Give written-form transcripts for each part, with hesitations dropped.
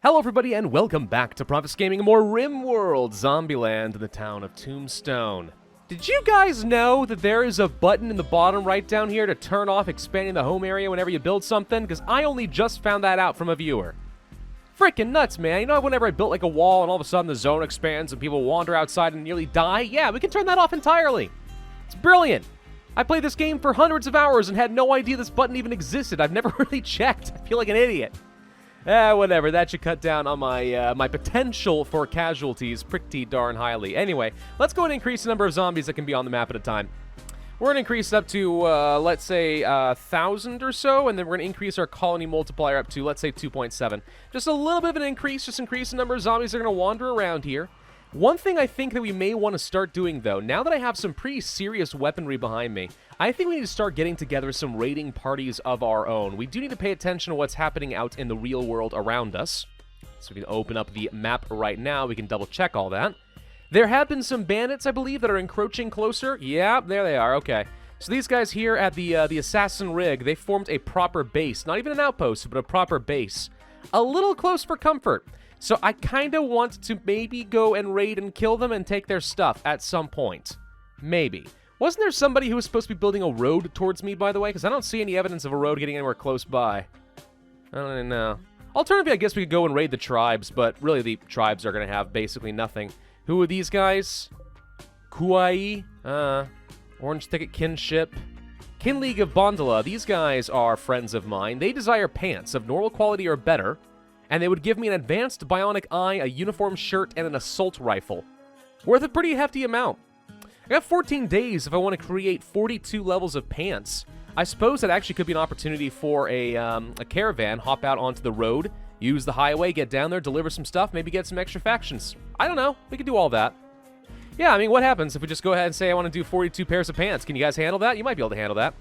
Hello everybody and welcome back to Pravus Gaming and more RimWorld, Zombieland in the town of Tombstone. Did you guys know that there is a button in the bottom right down here to turn off expanding the home area whenever you build something? Because I only just found that out from a viewer. Freaking nuts, man. You know whenever I built like a wall and all of a sudden the zone expands and people wander outside and nearly die? Yeah, we can turn that off entirely. It's brilliant. I played this game for hundreds of hours and had no idea this button even existed. I've never really checked. I feel like an idiot. Whatever, that should cut down on my my potential for casualties pretty darn highly. Anyway, let's go and increase the number of zombies that can be on the map at a time. We're going to increase it up to, let's say, 1,000 or so, and then we're going to increase our colony multiplier up to, let's say, 2.7. Just a little bit of an increase, just increase the number of zombies that are going to wander around here. One thing I think that we may want to start doing, though, now that I have some pretty serious weaponry behind me, I think we need to start getting together some raiding parties of our own. We do need to pay attention to what's happening out in the real world around us. So we can open up the map right now. We can double-check all that. There have been some bandits, I believe, that are encroaching closer. Yeah, there they are. Okay. So these guys here at the Assassin Rig, they formed a proper base. Not even an outpost, but a proper base. A little close for comfort. So I kind of want to maybe go and raid and kill them and take their stuff at some point. Maybe. Wasn't there somebody who was supposed to be building a road towards me, by the way? Because I don't see any evidence of a road getting anywhere close by. I don't know. Alternatively, I guess we could go and raid the tribes, but really the tribes are going to have basically nothing. Who are these guys? Kuai? Orange Thicket Kinship. Kin League of Bondala. These guys are friends of mine. They desire pants of normal quality or better. And they would give me an advanced bionic eye, a uniform shirt, and an assault rifle. Worth a pretty hefty amount. I got 14 days if I want to create 42 levels of pants. I suppose that actually could be an opportunity for a caravan, hop out onto the road, use the highway, get down there, deliver some stuff, maybe get some extra factions. I don't know. We could do all that. Yeah, I mean, what happens if we just go ahead and say I want to do 42 pairs of pants? Can you guys handle that? You might be able to handle that.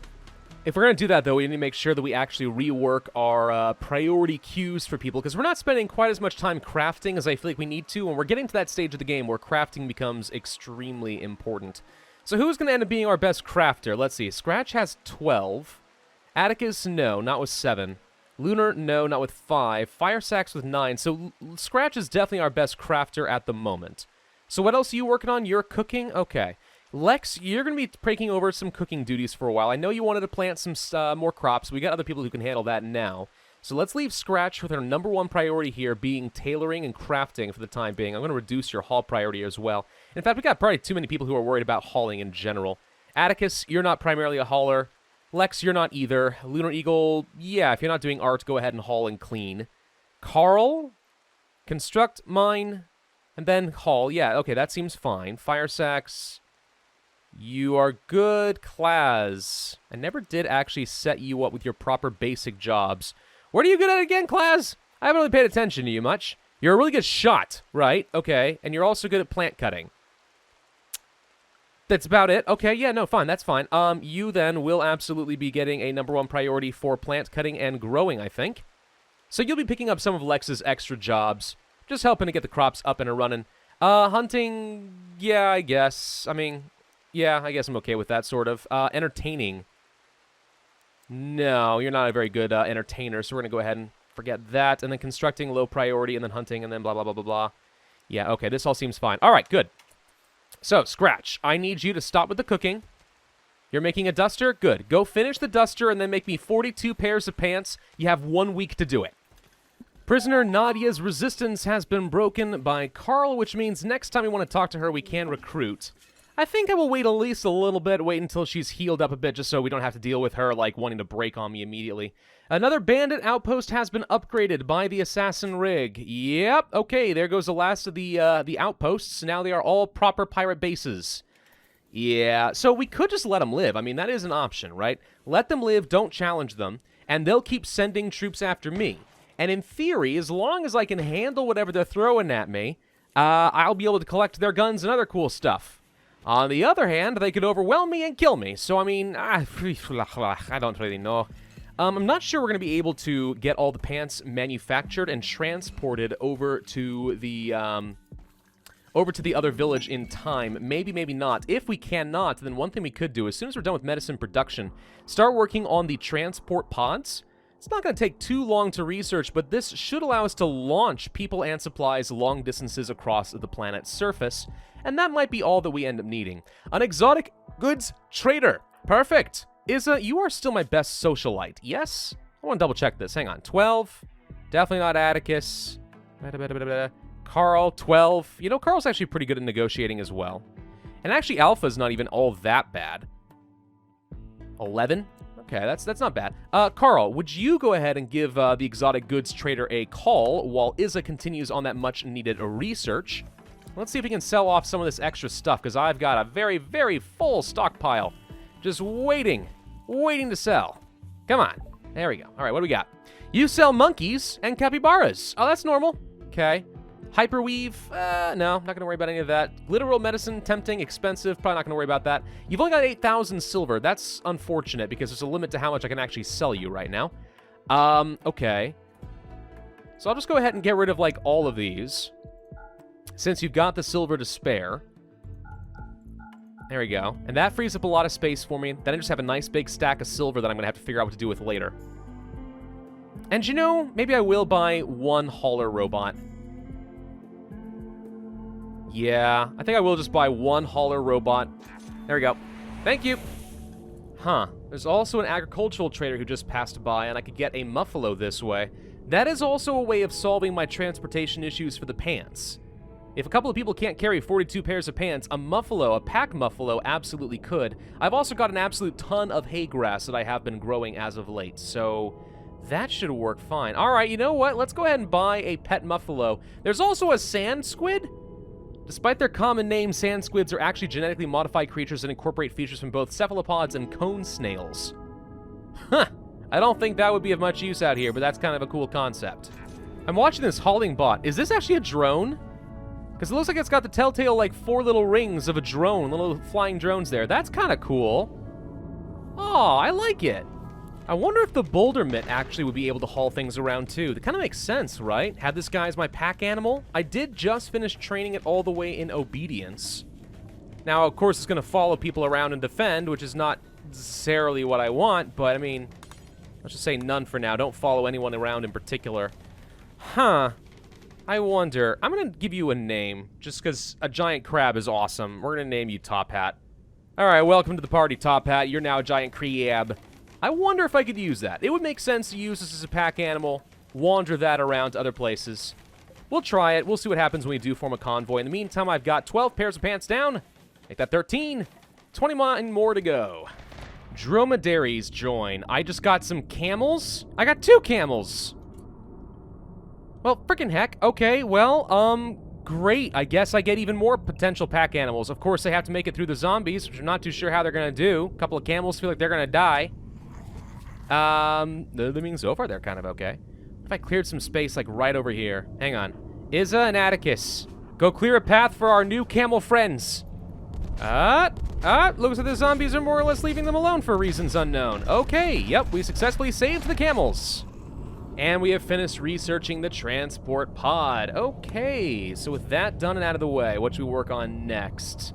If we're going to do that, though, we need to make sure that we actually rework our priority queues for people, because we're not spending quite as much time crafting as I feel like we need to, and we're getting to that stage of the game where crafting becomes extremely important. So who's going to end up being our best crafter? Let's see. Scratch has 12. Atticus, no, not with 7. Lunar, no, not with 5. Firesax with 9. So Scratch is definitely our best crafter at the moment. So what else are you working on? You're cooking? Okay. Lex, you're going to be taking over some cooking duties for a while. I know you wanted to plant some more crops. We got other people who can handle that now. So let's leave Scratch with our number one priority here being tailoring and crafting for the time being. I'm going to reduce your haul priority as well. In fact, we got probably too many people who are worried about hauling in general. Atticus, you're not primarily a hauler. Lex, you're not either. Lunar Eagle, yeah, if you're not doing art, go ahead and haul and clean. Carl, construct, mine, and then haul. Yeah, okay, that seems fine. Firesax, you are good. Claz, I never did actually set you up with your proper basic jobs. What are you good at again, Claz? I haven't really paid attention to you much. You're a really good shot, right? Okay, and you're also good at plant cutting. That's about it. Okay, yeah, no, fine, that's fine. You then will absolutely be getting a number one priority for plant cutting and growing, I think. So you'll be picking up some of Lex's extra jobs, just helping to get the crops up and running. Hunting, yeah, I guess. I mean, yeah, I guess I'm okay with that, sort of. Entertaining. No, you're not a very good entertainer, so we're going to go ahead and forget that. And then constructing, low priority, and then hunting, and then blah, blah, blah, blah, blah. Yeah, okay, this all seems fine. All right, good. So, Scratch, I need you to stop with the cooking. You're making a duster? Good. Go finish the duster and then make me 42 pairs of pants. You have 1 week to do it. Prisoner Nadia's resistance has been broken by Carl, which means next time we want to talk to her, we can recruit. I think I will wait at least a little bit, wait until she's healed up a bit, just so we don't have to deal with her, like, wanting to break on me immediately. Another bandit outpost has been upgraded by the Assassin Rig. Yep, okay, there goes the last of the outposts. Now they are all proper pirate bases. Yeah, so we could just let them live. I mean, that is an option, right? Let them live, don't challenge them, and they'll keep sending troops after me. And in theory, as long as I can handle whatever they're throwing at me, I'll be able to collect their guns and other cool stuff. On the other hand, they could overwhelm me and kill me. So, I mean, I don't really know. I'm not sure we're going to be able to get all the pants manufactured and transported over to the other village in time. Maybe, maybe not. If we cannot, then one thing we could do, as soon as we're done with medicine production, start working on the transport pods. It's not going to take too long to research, but this should allow us to launch people and supplies long distances across the planet's surface, and that might be all that we end up needing. An exotic goods trader. Perfect. Isa, you are still my best socialite, yes? I want to double check this. Hang on. 12. Definitely not Atticus. Carl, 12. You know, Carl's actually pretty good at negotiating as well. And actually, Alpha's not even all that bad. 11. Okay, that's not bad. Carl, would you go ahead and give the exotic goods trader a call while Isa continues on that much-needed research? Let's see if we can sell off some of this extra stuff, because I've got a very, very full stockpile. Just waiting to sell. Come on. There we go. All right, what do we got? You sell monkeys and capybaras. Oh, that's normal. Okay. Hyperweave, no, not going to worry about any of that. Literal medicine, tempting, expensive, probably not going to worry about that. You've only got 8,000 silver. That's unfortunate because there's a limit to how much I can actually sell you right now. Okay. So I'll just go ahead and get rid of, like, all of these. Since you've got the silver to spare. There we go. And that frees up a lot of space for me. Then I just have a nice big stack of silver that I'm going to have to figure out what to do with later. And you know, maybe I will buy one hauler robot. Yeah, I think I will just buy one hauler robot. There we go. Thank you. Huh. There's also an agricultural trader who just passed by, and I could get a muffalo this way. That is also a way of solving my transportation issues for the pants. If a couple of people can't carry 42 pairs of pants, a muffalo, a pack muffalo, absolutely could. I've also got an absolute ton of hay grass that I have been growing as of late, so that should work fine. All right, you know what? Let's go ahead and buy a pet muffalo. There's also a sand squid. Despite their common name, sand squids are actually genetically modified creatures that incorporate features from both cephalopods and cone snails. Huh. I don't think that would be of much use out here, but that's kind of a cool concept. I'm watching this hauling bot. Is this actually a drone? Because it looks like it's got the telltale, like, 4 little rings of a drone, little flying drones there. That's kind of cool. Oh, I like it. I wonder if the boulder mitt actually would be able to haul things around too. That kind of makes sense, right? Have this guy as my pack animal. I did just finish training it all the way in obedience. Now, of course, it's going to follow people around and defend, which is not necessarily what I want, but I mean, let's just say none for now. Don't follow anyone around in particular. Huh. I wonder. I'm going to give you a name, just because a giant crab is awesome. We're going to name you Top Hat. All right, welcome to the party, Top Hat. You're now a giant crab. I wonder if I could use that. It would make sense to use this as a pack animal, wander that around to other places. We'll try it. We'll see what happens when we do form a convoy. In the meantime, I've got 12 pairs of pants down. Make that 13. 29 more to go. Dromedaries join. I just got some camels. I got 2 camels. Well, frickin' heck. Okay, well, great. I guess I get even more potential pack animals. Of course, they have to make it through the zombies, which I'm not too sure how they're going to do. A couple of camels feel like they're going to die. I mean, so far they're kind of okay. If I cleared some space, like, right over here. Hang on. Isa and Atticus, go clear a path for our new camel friends. Looks like the zombies are more or less leaving them alone for reasons unknown. Okay, yep, we successfully saved the camels. And we have finished researching the transport pod. Okay, so with that done and out of the way, what should we work on next?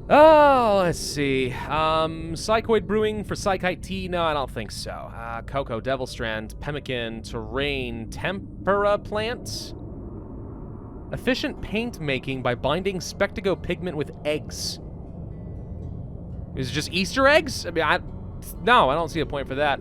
Oh, let's see. Psychoid brewing for Psychite tea? No, I don't think so. Cocoa, Devil Strand, Pemmican, Terrain, Tempera plant. Efficient paint making by binding Spectago pigment with eggs. Is it just Easter eggs? I mean, no, I don't see a point for that.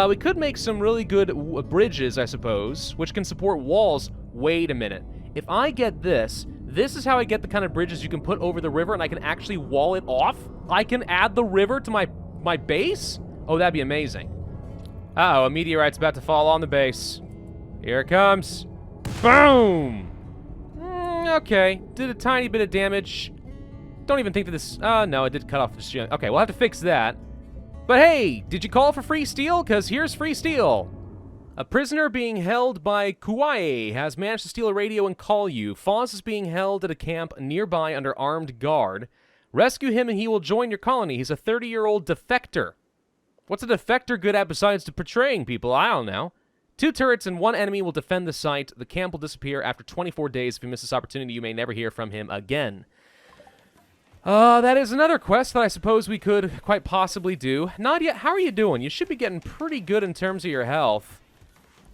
We could make some really good bridges, I suppose, which can support walls. Wait a minute. If I get this, this is how I get the kind of bridges you can put over the river and I can actually wall it off? I can add the river to my base? Oh, that'd be amazing. Uh-oh, a meteorite's about to fall on the base. Here it comes. Boom! Okay, did a tiny bit of damage. Don't even think that this... no, it did cut off the shield. Okay, we'll have to fix that. But hey, did you call for free steel? Because here's free steel. A prisoner being held by Kuai has managed to steal a radio and call you. Foz is being held at a camp nearby under armed guard. Rescue him and he will join your colony. He's a 30-year-old defector. What's a defector good at besides portraying people? I don't know. 2 turrets and 1 enemy will defend the site. The camp will disappear after 24 days. If you miss this opportunity, you may never hear from him again. That is another quest that I suppose we could quite possibly do. Nadia, how are you doing? You should be getting pretty good in terms of your health.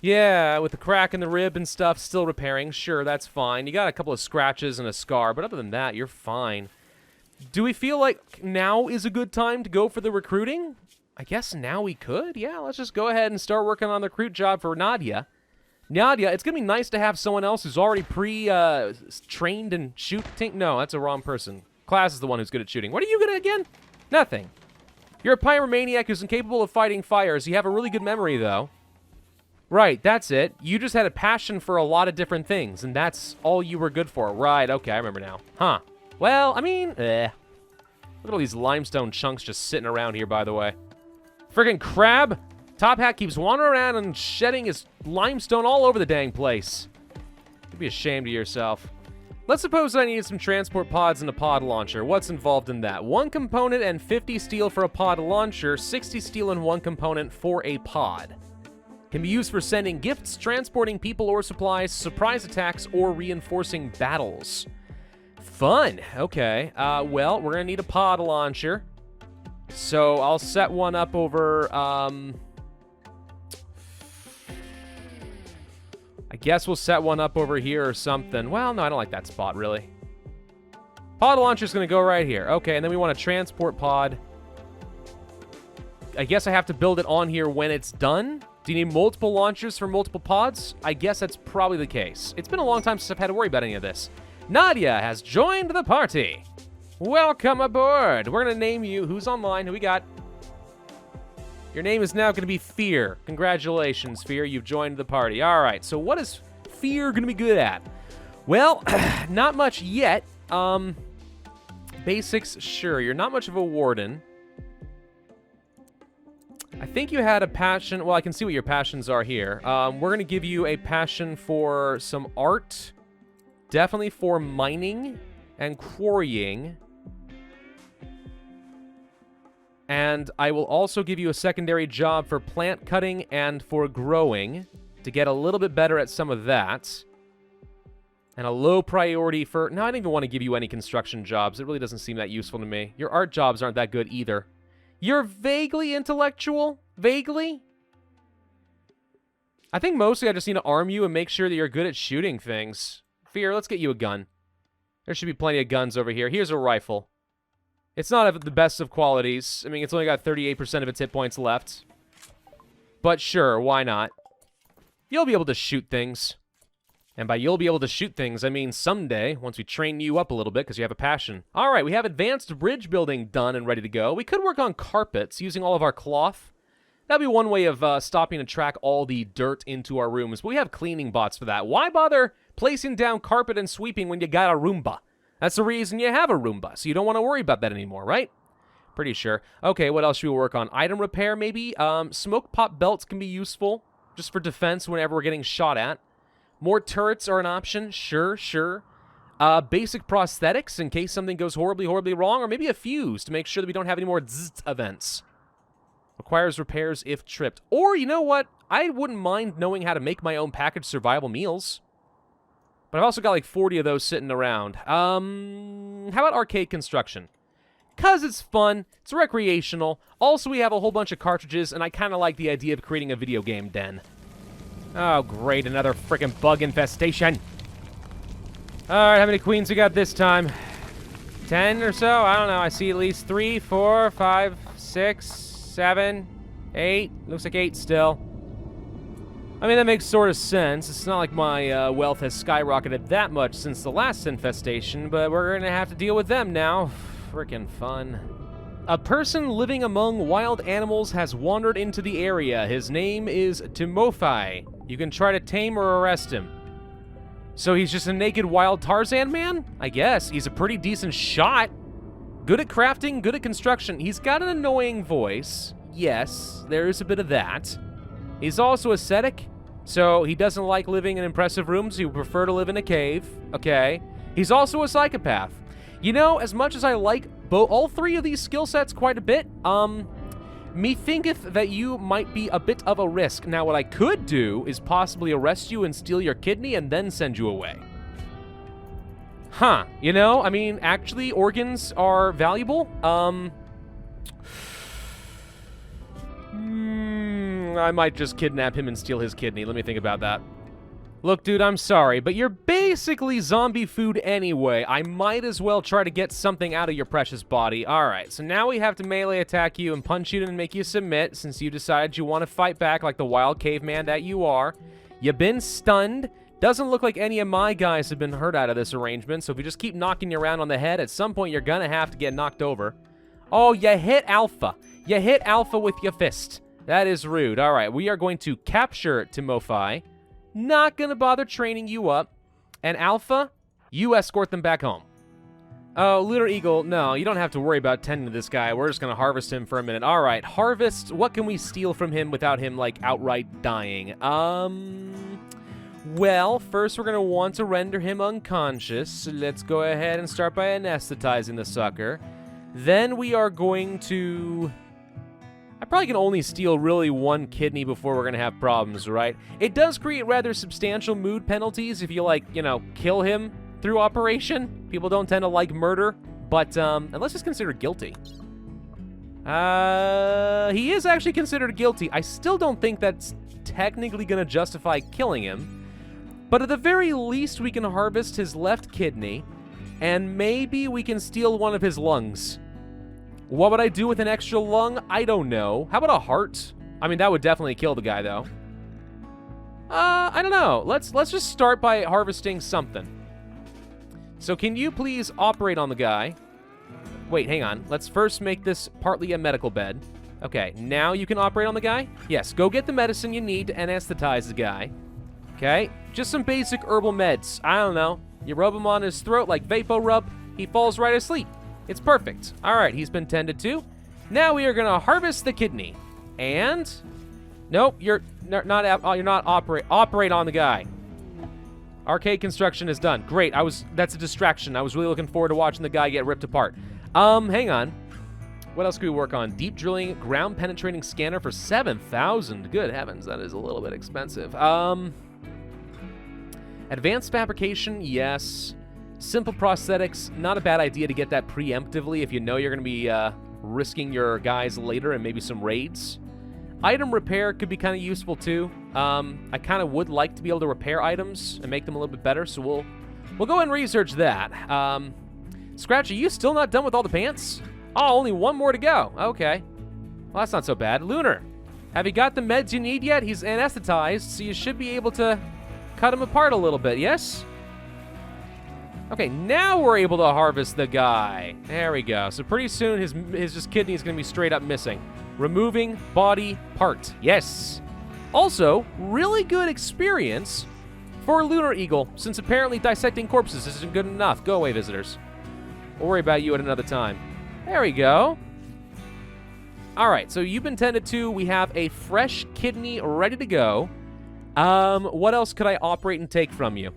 Yeah, with the crack in the rib and stuff, still repairing. Sure, that's fine. You got a couple of scratches and a scar, but other than that, you're fine. Do we feel like now is a good time to go for the recruiting? I guess now we could. Yeah, let's just go ahead and start working on the recruit job for Nadia. Nadia, it's going to be nice to have someone else who's already trained in shooting. No, that's a wrong person. Class is the one who's good at shooting. What are you good at again? Nothing. You're a pyromaniac who's incapable of fighting fires. You have a really good memory, though. Right, that's it. You just had a passion for a lot of different things, and that's all you were good for. Right, okay, I remember now. Huh. Well, I mean, Look at all these limestone chunks just sitting around here, by the way. Friggin' crab! Top Hat keeps wandering around and shedding his limestone all over the dang place. You'd be ashamed of yourself. Let's suppose I needed some transport pods and a pod launcher. What's involved in that? 1 component and 50 steel for a pod launcher, 60 steel and 1 component for a pod. Can be used for sending gifts, transporting people or supplies, surprise attacks, or reinforcing battles. Fun. Okay. Well, we're going to need a pod launcher. So I'll set one up over, I guess we'll set one up over here or something. Well, no, I don't like that spot, really. Pod launcher's going to go right here. Okay, and then we want a transport pod. I guess I have to build it on here when it's done. Do you need multiple launchers for multiple pods? I guess that's probably the case. It's been a long time since I've had to worry about any of this. Nadia has joined the party. Welcome aboard. We're going to name you. Who's online? Who we got? Your name is now going to be Fear. Congratulations, Fear. You've joined the party. All right, so what is Fear going to be good at? Well, not much yet. Basics, sure. You're not much of a warden. I think you had a passion. Well, I can see what your passions are here. We're going to give you a passion for some art. Definitely for mining and quarrying. And I will also give you a secondary job for plant cutting and for growing to get a little bit better at some of that. And a low priority for... No, I don't even want to give you any construction jobs. It really doesn't seem that useful to me. Your art jobs aren't that good either. You're vaguely intellectual? Vaguely? I think mostly I just need to arm you and make sure that you're good at shooting things. Fear, let's get you a gun. There should be plenty of guns over here. Here's a rifle. It's not the best of qualities. I mean, it's only got 38% of its hit points left. But sure, why not? You'll be able to shoot things. And by you'll be able to shoot things, I mean someday, once we train you up a little bit because you have a passion. All right, we have advanced bridge building done and ready to go. We could work on carpets using all of our cloth. That'd be one way of stopping to track all the dirt into our rooms. But we have cleaning bots for that. Why bother placing down carpet and sweeping when you got a Roomba? That's the reason you have a Roomba, so you don't want to worry about that anymore, right? Pretty sure. Okay, what else should we work on? Item repair, maybe? Smoke pop belts can be useful, just for defense whenever we're getting shot at. More turrets are an option. Sure, sure. Basic prosthetics in case something goes horribly, horribly wrong, or maybe a fuse to make sure that we don't have any more zzz events. Requires repairs if tripped. Or, you know what? I wouldn't mind knowing how to make my own packaged survival meals. But I've also got like 40 of those sitting around. How about arcade construction? Because it's fun, it's recreational. Also, we have a whole bunch of cartridges, and I kind of like the idea of creating a video game den. Oh, great, another freaking bug infestation. All right, how many queens we got this time? 10 or so? I don't know. I see at least 3, 4, 5, 6, 7, 8. Looks like 8 still. I mean, that makes sort of sense. It's not like my wealth has skyrocketed that much since the last infestation, but we're going to have to deal with them now. Frickin' fun. A person living among wild animals has wandered into the area. His name is Timofei. You can try to tame or arrest him. So he's just a naked wild Tarzan man? I guess. He's a pretty decent shot. Good at crafting, good at construction. He's got an annoying voice. Yes, there is a bit of that. He's also ascetic, so he doesn't like living in impressive rooms. He would prefer to live in a cave. Okay. He's also a psychopath. You know, as much as I like all 3 of these skill sets quite a bit, me thinketh that you might be a bit of a risk. Now, what I could do is possibly arrest you and steal your kidney and then send you away. Huh. You know, I mean, actually, organs are valuable. I might just kidnap him and steal his kidney. Let me think about that. Look, dude, I'm sorry, but you're basically zombie food anyway. I might as well try to get something out of your precious body. All right, so now we have to melee attack you and punch you and make you submit since you decided you want to fight back like the wild caveman that you are. You've been stunned. Doesn't look like any of my guys have been hurt out of this arrangement, so if you just keep knocking you around on the head, at some point you're going to have to get knocked over. Oh, you hit Alpha. You hit Alpha with your fist. That is rude. All right, we are going to capture Timofei. Not gonna bother training you up. And Alpha, you escort them back home. Oh, Lunar Eagle, no, you don't have to worry about tending to this guy. We're just gonna harvest him for a minute. All right, harvest. What can we steal from him without him, like, outright dying? Well, first we're gonna want to render him unconscious. So let's go ahead and start by anesthetizing the sucker. Then we are going to... I probably can only steal really one kidney before we're going to have problems, right? It does create rather substantial mood penalties if you, like, you know, kill him through operation. People don't tend to like murder, but unless he's considered guilty. He is actually considered guilty. I still don't think that's technically going to justify killing him, but at the very least we can harvest his left kidney, and maybe we can steal one of his lungs. What would I do with an extra lung? I don't know. How about a heart? I mean, that would definitely kill the guy, though. I don't know. Let's just start by harvesting something. So can you please operate on the guy? Wait, hang on. Let's first make this partly a medical bed. Okay, now you can operate on the guy? Yes, go get the medicine you need to anesthetize the guy. Okay, just some basic herbal meds. I don't know. You rub him on his throat like Vapo Rub, he falls right asleep. It's perfect. All right, he's been tended to. Now we are gonna harvest the kidney. And nope, you're not operate on the guy. Arcade construction is done. Great. That's a distraction. I was really looking forward to watching the guy get ripped apart. Hang on. What else can we work on? Deep drilling, ground penetrating scanner for 7,000. Good heavens, that is a little bit expensive. Advanced fabrication, yes. Simple prosthetics, not a bad idea to get that preemptively if you know you're going to be risking your guys later and maybe some raids. Item repair could be kind of useful too. I kind of would like to be able to repair items and make them a little bit better, so we'll go ahead and research that. Scratch, are you still not done with all the pants? Oh, only one more to go. Okay. Well, that's not so bad. Lunar, have you got the meds you need yet? He's anesthetized, so you should be able to cut him apart a little bit, yes? Okay, now we're able to harvest the guy. There we go. So pretty soon his just kidney is going to be straight up missing. Removing body part. Yes. Also, really good experience for Lunar Eagle, since apparently dissecting corpses isn't good enough. Go away, visitors. We'll worry about you at another time. There we go. All right, so you've been tended to. We have a fresh kidney ready to go. What else could I operate and take from you?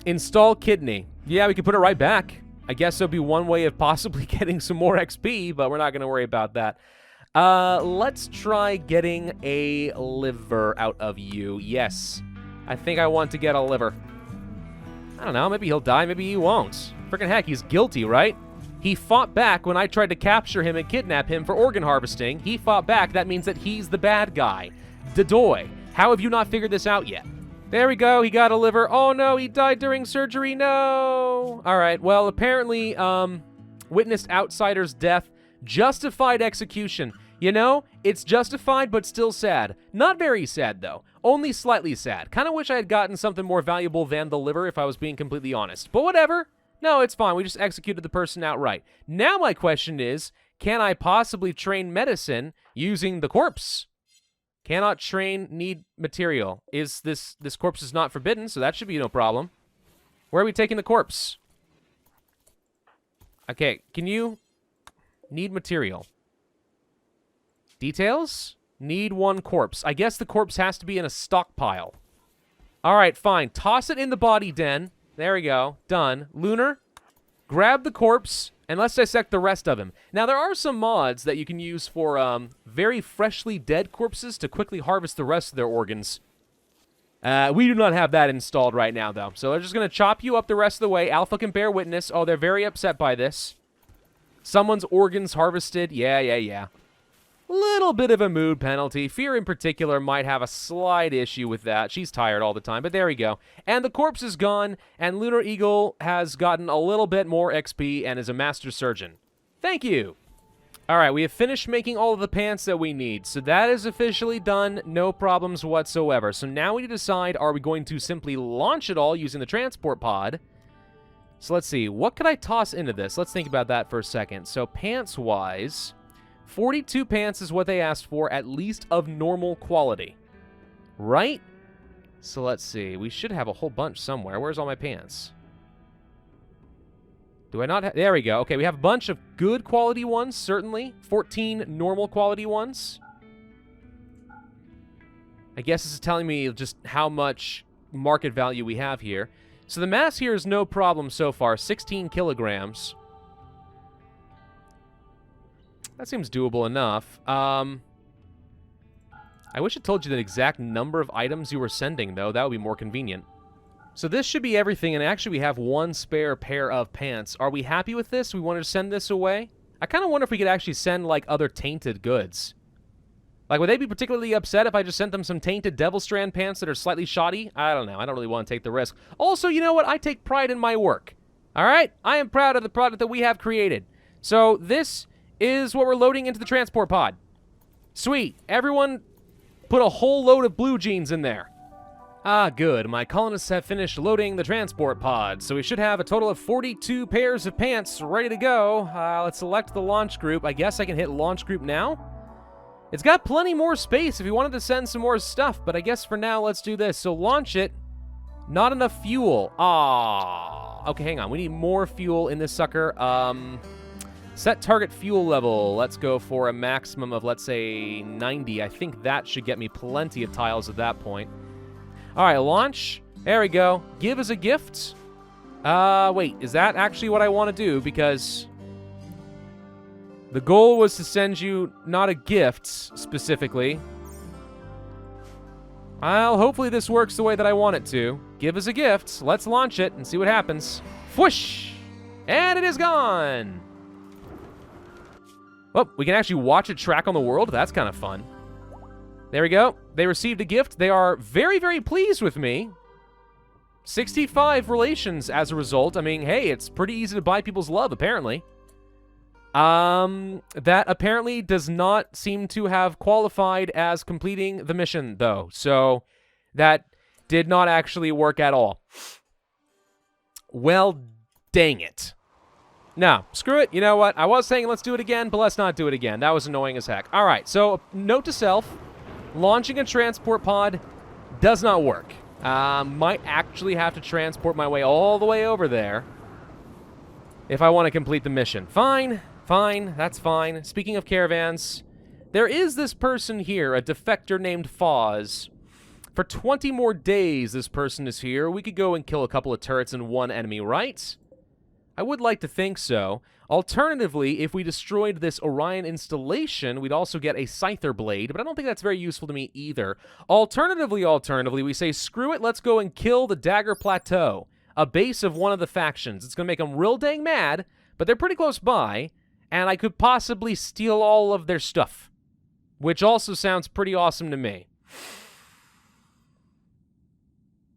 Install kidney. Yeah, we could put it right back. I guess there'll be one way of possibly getting some more XP, but we're not going to worry about that. Let's try getting a liver out of you. Yes. I think I want to get a liver. I don't know. Maybe he'll die. Maybe he won't. Freaking heck, he's guilty, right? He fought back when I tried to capture him and kidnap him for organ harvesting. He fought back. That means that he's the bad guy. Dadoy. How have you not figured this out yet? There we go. He got a liver. Oh, no. He died during surgery. No. All right. Well, apparently, witnessed outsider's death. Justified execution. You know, it's justified, but still sad. Not very sad, though. Only slightly sad. Kind of wish I had gotten something more valuable than the liver, if I was being completely honest. But whatever. No, it's fine. We just executed the person outright. Now my question is, can I possibly train medicine using the corpse? Cannot train, need material. This corpse is not forbidden, so that should be no problem. Where are we taking the corpse? Okay, can you... Need material. Details? Need one corpse. I guess the corpse has to be in a stockpile. Alright, fine. Toss it in the body den. There we go. Done. Lunar, grab the corpse, and let's dissect the rest of him. Now, there are some mods that you can use for very freshly dead corpses to quickly harvest the rest of their organs. We do not have that installed right now, though. So they're just going to chop you up the rest of the way. Alpha can bear witness. Oh, they're very upset by this. Someone's organs harvested. Yeah. Little bit of a mood penalty. Fear in particular might have a slight issue with that. She's tired all the time, but there we go. And the corpse is gone, and Lunar Eagle has gotten a little bit more XP and is a master surgeon. Thank you. All right, we have finished making all of the pants that we need, so that is officially done. No problems whatsoever. So now we need to decide, are we going to simply launch it all using the transport pod? So let's see, what could I toss into this? Let's think about that for a second. So pants-wise, 42 pants is what they asked for, at least of normal quality. Right? So let's see. We should have a whole bunch somewhere. Where's all my pants? Do I not have... There we go. Okay, we have a bunch of good quality ones, certainly. 14 normal quality ones. I guess this is telling me just how much market value we have here. So the mass here is no problem so far. 16 kilograms. That seems doable enough. I wish it told you the exact number of items you were sending, though. That would be more convenient. So this should be everything, and actually we have one spare pair of pants. Are we happy with this? We wanted to send this away? I kind of wonder if we could actually send, like, other tainted goods. Like, would they be particularly upset if I just sent them some tainted Devil Strand pants that are slightly shoddy? I don't know. I don't really want to take the risk. Also, you know what? I take pride in my work. All right? I am proud of the product that we have created. So this is what we're loading into the transport pod. Sweet. Everyone put a whole load of blue jeans in there. Ah, good. My colonists have finished loading the transport pod, so we should have a total of 42 pairs of pants ready to go. Let's select the launch group. I guess I can hit launch group now? It's got plenty more space if you wanted to send some more stuff, but I guess for now, let's do this. So launch it. Not enough fuel. Okay, hang on. We need more fuel in this sucker. Set target fuel level. Let's go for a maximum of, let's say, 90. I think that should get me plenty of tiles at that point. All right, launch. There we go. Give as a gift. Wait, is that actually what I want to do? Because the goal was to send you not a gift specifically. Well, hopefully this works the way that I want it to. Give as a gift. Let's launch it and see what happens. Whoosh! And it is gone. Oh, we can actually watch it track on the world. That's kind of fun. There we go. They received a gift. They are very, very pleased with me. 65 relations as a result. I mean, hey, it's pretty easy to buy people's love, apparently. That apparently does not seem to have qualified as completing the mission, though. So that did not actually work at all. Well, dang it. No, screw it. You know what? I was saying let's do it again, but let's not do it again. That was annoying as heck. All right, so note to self. Launching a transport pod does not work. Might actually have to transport my way all the way over there if I want to complete the mission. Fine, that's fine. Speaking of caravans, there is this person here, a defector named Foz. For 20 more days this person is here. We could go and kill a couple of turrets and one enemy, right? I would like to think so. Alternatively, if we destroyed this Orion installation, we'd also get a Scyther Blade, but I don't think that's very useful to me either. Alternatively, we say, screw it, let's go and kill the Dagger Plateau, a base of one of the factions. It's going to make them real dang mad, but they're pretty close by, and I could possibly steal all of their stuff, which also sounds pretty awesome to me.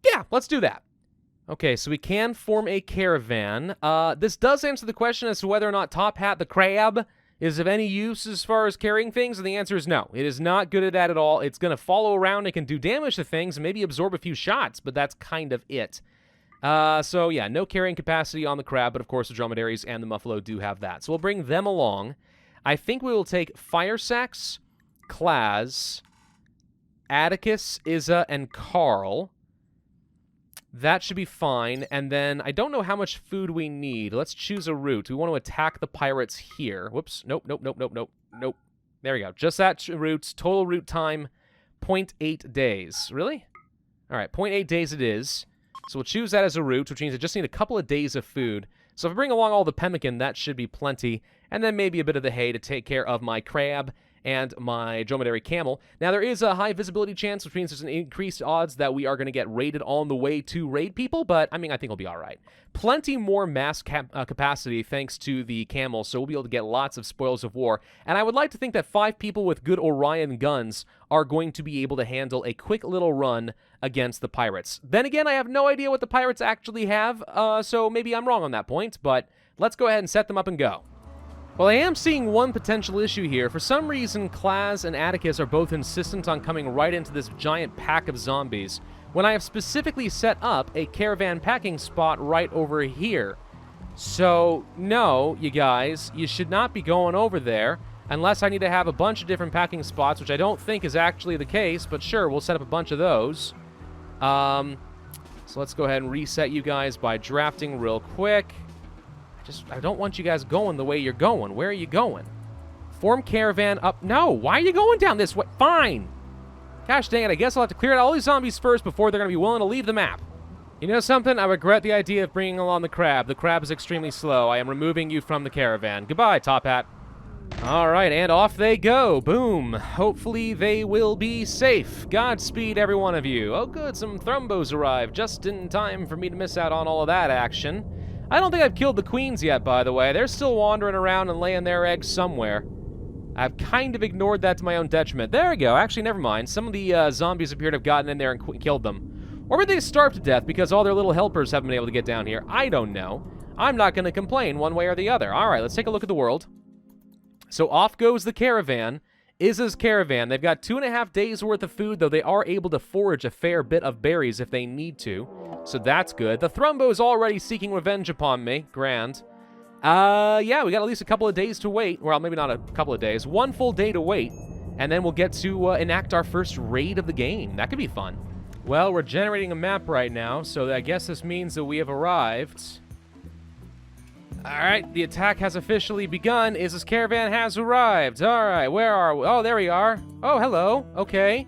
Yeah, let's do that. Okay, so we can form a caravan. This does answer the question as to whether or not Top Hat the Crab is of any use as far as carrying things, and the answer is no. It is not good at that at all. It's going to follow around, it can do damage to things, and maybe absorb a few shots, but that's kind of it. So yeah, no carrying capacity on the crab, but of course the dromedaries and the muffalo do have that. So we'll bring them along. I think we will take Firesax, Klaz, Atticus, Izza, and Carl. That should be fine, and then I don't know how much food we need. Let's choose a route. We want to attack the pirates here. Whoops. Nope. There we go. Just that route. Total route time, 0.8 days. Really? All right, 0.8 days it is. So we'll choose that as a route, which means I just need a couple of days of food. So if I bring along all the pemmican, that should be plenty, and then maybe a bit of the hay to take care of my crab and my dromedary camel. Now, there is a high visibility chance, which means there's an increased odds that we are going to get raided on the way to raid people, but, I mean, I think we'll be all right. Plenty more mass capacity thanks to the camel, so we'll be able to get lots of spoils of war. And I would like to think that 5 people with good Orion guns are going to be able to handle a quick little run against the pirates. Then again, I have no idea what the pirates actually have, so maybe I'm wrong on that point, but let's go ahead and set them up and go. Well, I am seeing one potential issue here. For some reason, Klaz and Atticus are both insistent on coming right into this giant pack of zombies, when I have specifically set up a caravan packing spot right over here. So, no, you guys, you should not be going over there, unless I need to have a bunch of different packing spots, which I don't think is actually the case, but sure, we'll set up a bunch of those. So let's go ahead and reset you guys by drafting real quick. I don't want you guys going the way you're going. Where are you going? Form caravan up. No, why are you going down this way? Fine. Gosh dang it, I guess I'll have to clear out all these zombies first before they're going to be willing to leave the map. You know something? I regret the idea of bringing along the crab. The crab is extremely slow. I am removing you from the caravan. Goodbye, Top Hat. All right, and off they go. Boom. Hopefully they will be safe. Godspeed, every one of you. Oh, good, some thrumbos arrived just in time for me to miss out on all of that action. I don't think I've killed the queens yet, by the way. They're still wandering around and laying their eggs somewhere. I've kind of ignored that to my own detriment. There we go. Actually, never mind. Some of the zombies appear to have gotten in there and killed them. Or maybe they starved to death because all their little helpers haven't been able to get down here. I don't know. I'm not going to complain one way or the other. All right, let's take a look at the world. So off goes the caravan. Izza's caravan. They've got 2.5 days worth of food, though they are able to forage a fair bit of berries if they need to. So that's good. The Thrumbo is already seeking revenge upon me. Grand. Yeah, we got at least a couple of days to wait. Well, maybe not a couple of days. 1 full day to wait. And then we'll get to enact our first raid of the game. That could be fun. Well, we're generating a map right now, so I guess this means that we have arrived. Alright, the attack has officially begun. Izza's caravan has arrived. Alright, where are we? Oh, there we are. Oh, hello. Okay.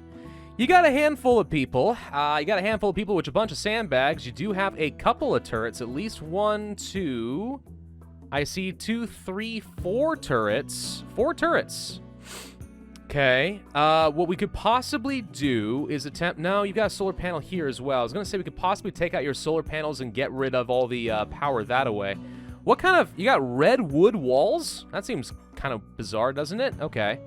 You got a handful of people. With a bunch of sandbags. You do have a couple of turrets. At least 1, 2... I see 2, 3, 4 turrets. 4 turrets. Okay. What we could possibly do is attempt... No, you got a solar panel here as well. I was going to say we could possibly take out your solar panels and get rid of all the power that away. What kind of... You got red wood walls? That seems kind of bizarre, doesn't it? Okay.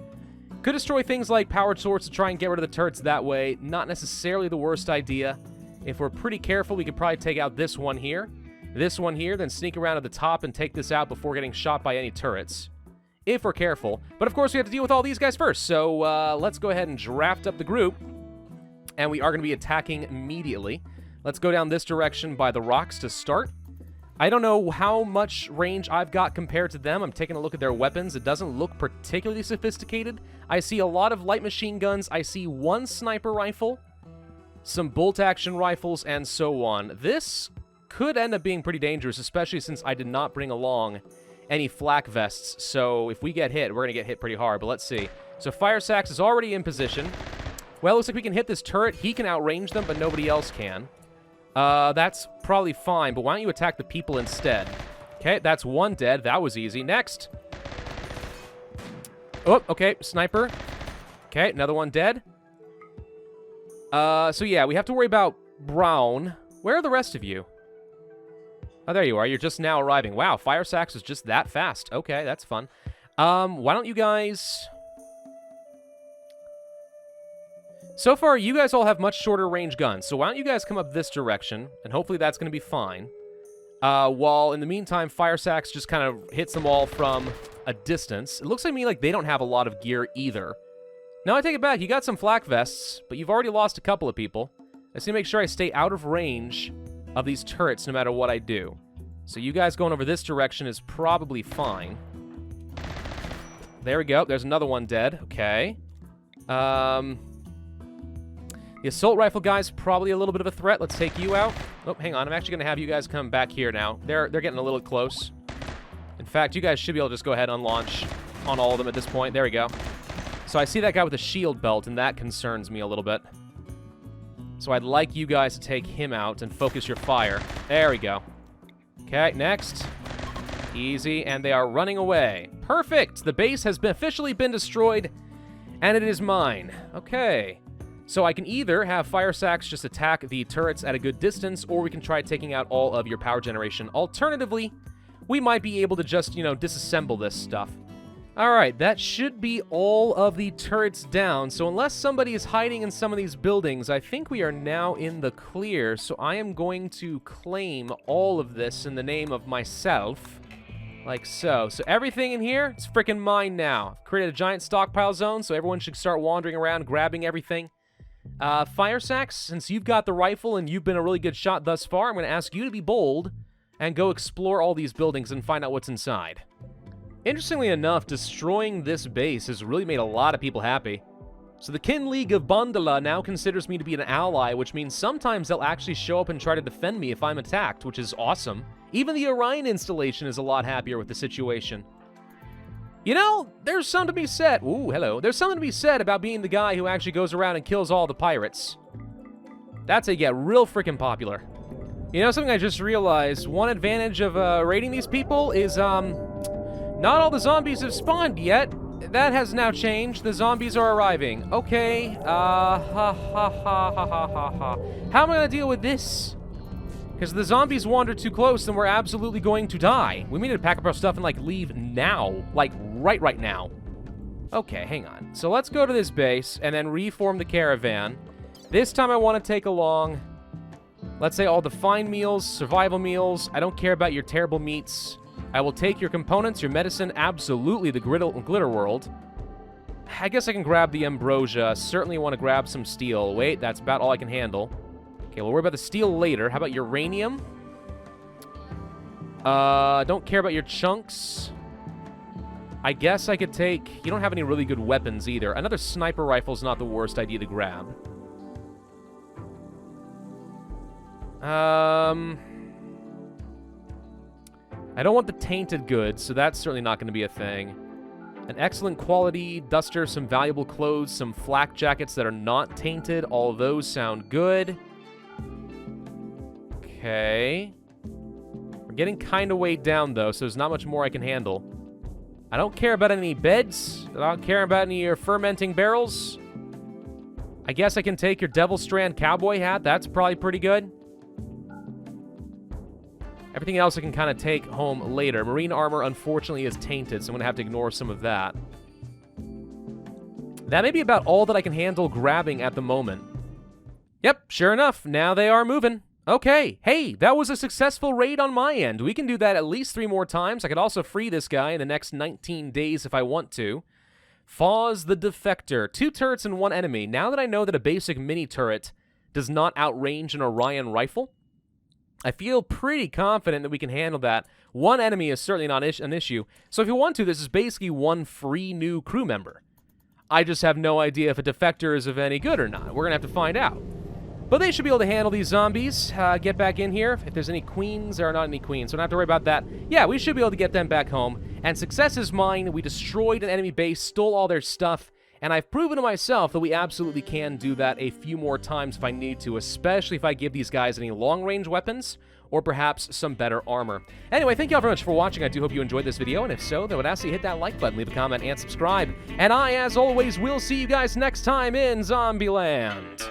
Could destroy things like powered swords to try and get rid of the turrets that way. Not necessarily the worst idea. If we're pretty careful, we could probably take out this one here, then sneak around to the top and take this out before getting shot by any turrets. If we're careful. But of course, we have to deal with all these guys first. So let's go ahead and draft up the group. And we are going to be attacking immediately. Let's go down this direction by the rocks to start. I don't know how much range I've got compared to them. I'm taking a look at their weapons. It doesn't look particularly sophisticated. I see a lot of light machine guns. I see 1 sniper rifle, some bolt-action rifles, and so on. This could end up being pretty dangerous, especially since I did not bring along any flak vests. So if we get hit, we're going to get hit pretty hard. But let's see. So Fire Sax is already in position. Well, looks like we can hit this turret. He can outrange them, but nobody else can. That's probably fine, but why don't you attack the people instead? Okay, that's 1 dead. That was easy. Next. Oh, okay, sniper. Okay, another 1 dead. So yeah, we have to worry about Brown. Where are the rest of you? Oh, there you are. You're just now arriving. Wow, Fire Sax is just that fast. Okay, that's fun. Why don't you guys... So far, you guys all have much shorter range guns, so why don't you guys come up this direction, and hopefully that's going to be fine. While, in the meantime, Fire Sax just kind of hits them all from a distance. It looks to me like they don't have a lot of gear either. Now, I take it back. You got some flak vests, but you've already lost a couple of people. I just need to make sure I stay out of range of these turrets no matter what I do. So you guys going over this direction is probably fine. There we go. There's another 1 dead. Okay. The assault rifle guy's probably a little bit of a threat. Let's take you out. Oh, hang on. I'm actually going to have you guys come back here now. They're getting a little close. In fact, you guys should be able to just go ahead and launch on all of them at this point. There we go. So I see that guy with a shield belt, and that concerns me a little bit. So I'd like you guys to take him out and focus your fire. There we go. Okay, next. Easy, and they are running away. Perfect! The base has officially been destroyed. And it is mine. Okay. So I can either have fire sacks just attack the turrets at a good distance, or we can try taking out all of your power generation. Alternatively, we might be able to just, disassemble this stuff. Alright, that should be all of the turrets down. So unless somebody is hiding in some of these buildings, I think we are now in the clear. So I am going to claim all of this in the name of myself. Like so. So everything in here, it's freaking mine now. I've created a giant stockpile zone, so everyone should start wandering around, grabbing everything. Fire sacks, since you've got the rifle and you've been a really good shot thus far, I'm going to ask you to be bold and go explore all these buildings and find out what's inside. Interestingly enough, destroying this base has really made a lot of people happy. So the Kin League of Bandala now considers me to be an ally, which means sometimes they'll actually show up and try to defend me if I'm attacked, which is awesome. Even the Orion installation is a lot happier with the situation. There's something to be said. Ooh, hello. There's something to be said about being the guy who actually goes around and kills all the pirates. That's how you get real freaking popular. Something I just realized, one advantage of raiding these people is, not all the zombies have spawned yet. That has now changed. The zombies are arriving. Okay, How am I gonna deal with this? Because if the zombies wander too close, then we're absolutely going to die. We need to pack up our stuff and, leave now. Right now. Okay, hang on. So let's go to this base and then reform the caravan. This time I want to take along, let's say, all the fine meals, survival meals. I don't care about your terrible meats. I will take your components, your medicine, absolutely the glitter world. I guess I can grab the ambrosia. Certainly want to grab some steel. Wait, that's about all I can handle. Okay, we'll worry about the steel later. How about uranium? Don't care about your chunks. I guess I could take... You don't have any really good weapons either. Another sniper rifle's not the worst idea to grab. I don't want the tainted goods, so that's certainly not going to be a thing. An excellent quality duster, some valuable clothes, some flak jackets that are not tainted. All of those sound good. Okay. We're getting kind of weighed down, though, so there's not much more I can handle. I don't care about any beds. I don't care about any of your fermenting barrels. I guess I can take your Devil Strand cowboy hat. That's probably pretty good. Everything else I can kind of take home later. Marine armor, unfortunately, is tainted, so I'm going to have to ignore some of that. That may be about all that I can handle grabbing at the moment. Yep, sure enough, now they are moving. Okay, hey, that was a successful raid on my end. We can do that at least 3 more times. I could also free this guy in the next 19 days if I want to. Foz the Defector. 2 turrets and 1 enemy. Now that I know that a basic mini turret does not outrange an Orion rifle, I feel pretty confident that we can handle that. 1 enemy is certainly not an issue. So if you want to, this is basically 1 free new crew member. I just have no idea if a defector is of any good or not. We're going to have to find out. But they should be able to handle these zombies. Get back in here. If there's any queens, there are not any queens, so don't have to worry about that. Yeah, we should be able to get them back home. And success is mine. We destroyed an enemy base, stole all their stuff, and I've proven to myself that we absolutely can do that a few more times if I need to, especially if I give these guys any long-range weapons or perhaps some better armor. Anyway, thank you all very much for watching. I do hope you enjoyed this video, and if so, then I would ask you to hit that like button, leave a comment, and subscribe. And I, as always, will see you guys next time in Zombieland.